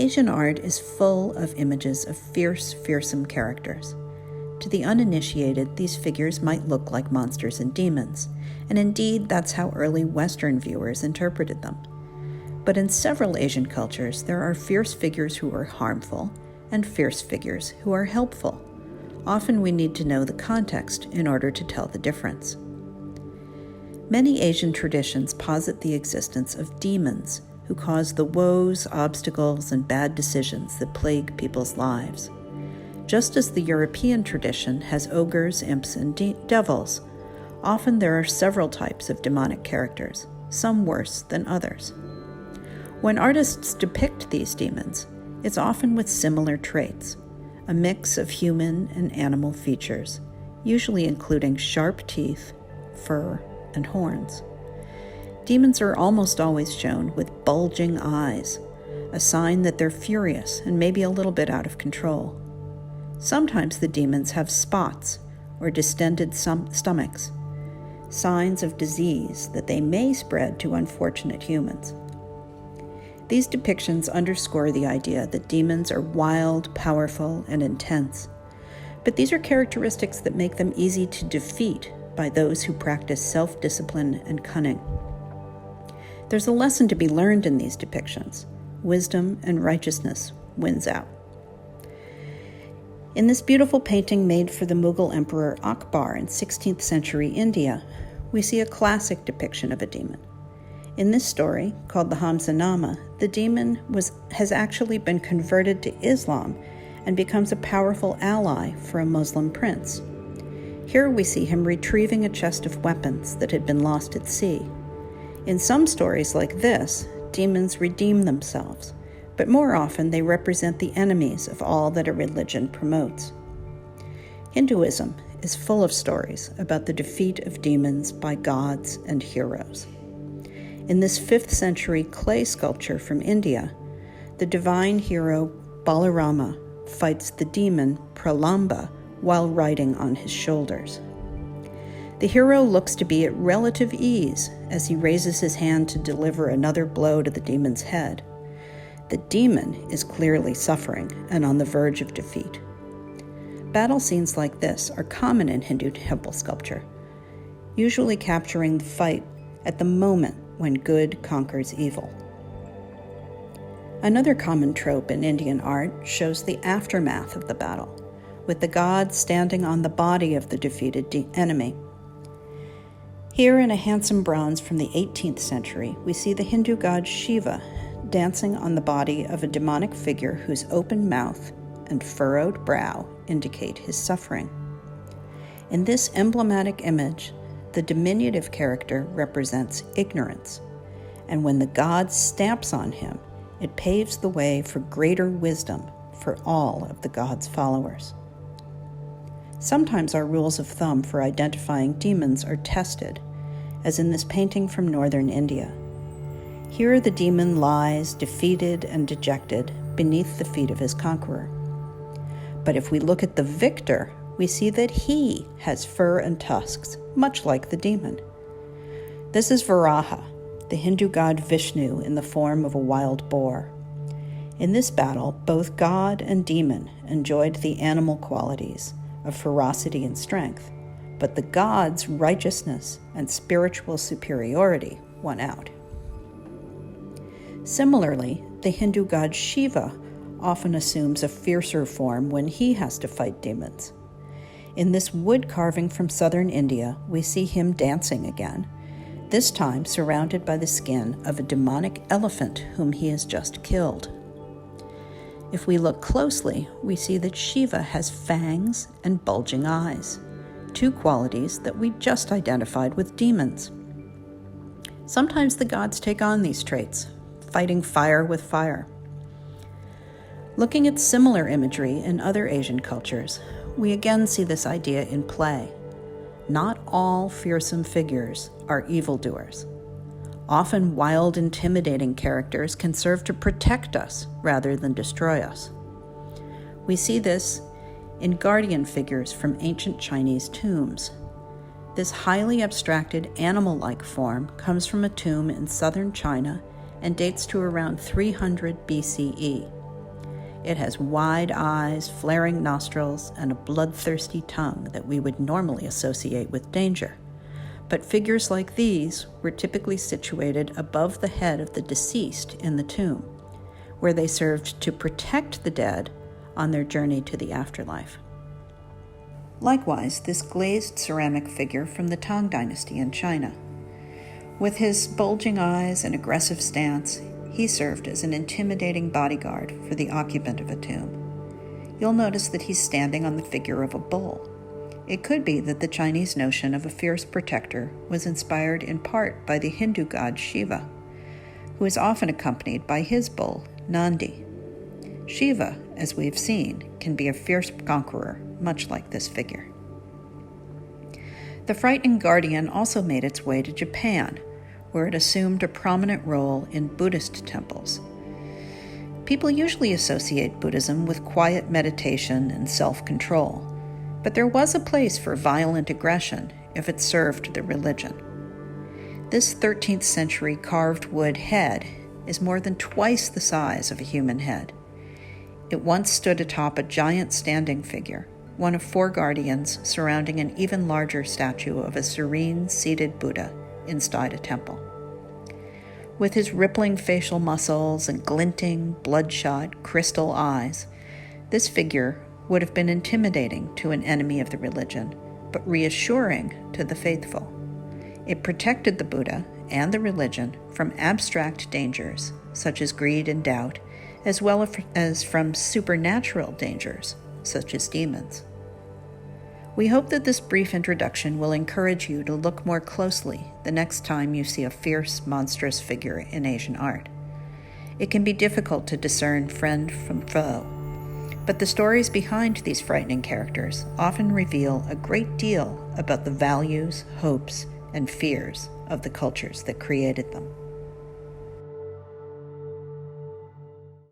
Asian art is full of images of fierce, fearsome characters. To the uninitiated, these figures might look like monsters and demons, and indeed that's how early Western viewers interpreted them. But in several Asian cultures, there are fierce figures who are harmful and fierce figures who are helpful. Often we need to know the context in order to tell the difference. Many Asian traditions posit the existence of demons who cause the woes, obstacles, and bad decisions that plague people's lives. Just as the European tradition has ogres, imps, and devils, often there are several types of demonic characters, some worse than others. When artists depict these demons, it's often with similar traits, a mix of human and animal features, usually including sharp teeth, fur, and horns. Demons are almost always shown with bulging eyes, a sign that they're furious and maybe a little bit out of control. Sometimes the demons have spots or distended stomachs, signs of disease that they may spread to unfortunate humans. These depictions underscore the idea that demons are wild, powerful, and intense, but these are characteristics that make them easy to defeat by those who practice self-discipline and cunning. There's a lesson to be learned in these depictions. Wisdom and righteousness wins out. In this beautiful painting made for the Mughal Emperor Akbar in 16th century India, we see a classic depiction of a demon. In this story, called the Hamzanama, the demon has actually been converted to Islam and becomes a powerful ally for a Muslim prince. Here we see him retrieving a chest of weapons that had been lost at sea. In some stories like this, demons redeem themselves, but more often they represent the enemies of all that a religion promotes. Hinduism is full of stories about the defeat of demons by gods and heroes. In this 5th century clay sculpture from India, the divine hero Balarama fights the demon Pralamba while riding on his shoulders. The hero looks to be at relative ease as he raises his hand to deliver another blow to the demon's head. The demon is clearly suffering and on the verge of defeat. Battle scenes like this are common in Hindu temple sculpture, usually capturing the fight at the moment when good conquers evil. Another common trope in Indian art shows the aftermath of the battle, with the god standing on the body of the defeated enemy. Here in a handsome bronze from the 18th century, we see the Hindu god Shiva dancing on the body of a demonic figure whose open mouth and furrowed brow indicate his suffering. In this emblematic image, the diminutive character represents ignorance, and when the god stamps on him, it paves the way for greater wisdom for all of the god's followers. Sometimes our rules of thumb for identifying demons are tested, as in this painting from northern India. Here the demon lies, defeated and dejected, beneath the feet of his conqueror. But if we look at the victor, we see that he has fur and tusks, much like the demon. This is Varaha, the Hindu god Vishnu in the form of a wild boar. In this battle, both god and demon enjoyed the animal qualities of ferocity and strength, but the god's righteousness and spiritual superiority won out. Similarly, the Hindu god Shiva often assumes a fiercer form when he has to fight demons. In this wood carving from southern India, we see him dancing again, this time surrounded by the skin of a demonic elephant whom he has just killed. If we look closely, we see that Shiva has fangs and bulging eyes, two qualities that we just identified with demons. Sometimes the gods take on these traits, fighting fire with fire. Looking at similar imagery in other Asian cultures, we again see this idea in play. Not all fearsome figures are evildoers. Often wild, intimidating characters can serve to protect us rather than destroy us. We see this in guardian figures from ancient Chinese tombs. This highly abstracted animal-like form comes from a tomb in southern China and dates to around 300 BCE. It has wide eyes, flaring nostrils, and a bloodthirsty tongue that we would normally associate with danger. But figures like these were typically situated above the head of the deceased in the tomb, where they served to protect the dead on their journey to the afterlife. Likewise, this glazed ceramic figure from the Tang Dynasty in China. With his bulging eyes and aggressive stance, he served as an intimidating bodyguard for the occupant of a tomb. You'll notice that he's standing on the figure of a bull. It could be that the Chinese notion of a fierce protector was inspired in part by the Hindu god Shiva, who is often accompanied by his bull, Nandi. Shiva, as we've seen, can be a fierce conqueror, much like this figure. The frightening guardian also made its way to Japan, where it assumed a prominent role in Buddhist temples. People usually associate Buddhism with quiet meditation and self-control, but there was a place for violent aggression if it served the religion. This 13th century carved wood head is more than twice the size of a human head. It once stood atop a giant standing figure, one of 4 guardians surrounding an even larger statue of a serene, seated Buddha inside a temple. With his rippling facial muscles and glinting, bloodshot, crystal eyes, this figure would have been intimidating to an enemy of the religion, but reassuring to the faithful. It protected the Buddha and the religion from abstract dangers, such as greed and doubt, as well as from supernatural dangers, such as demons. We hope that this brief introduction will encourage you to look more closely the next time you see a fierce, monstrous figure in Asian art. It can be difficult to discern friend from foe, but the stories behind these frightening characters often reveal a great deal about the values, hopes, and fears of the cultures that created them.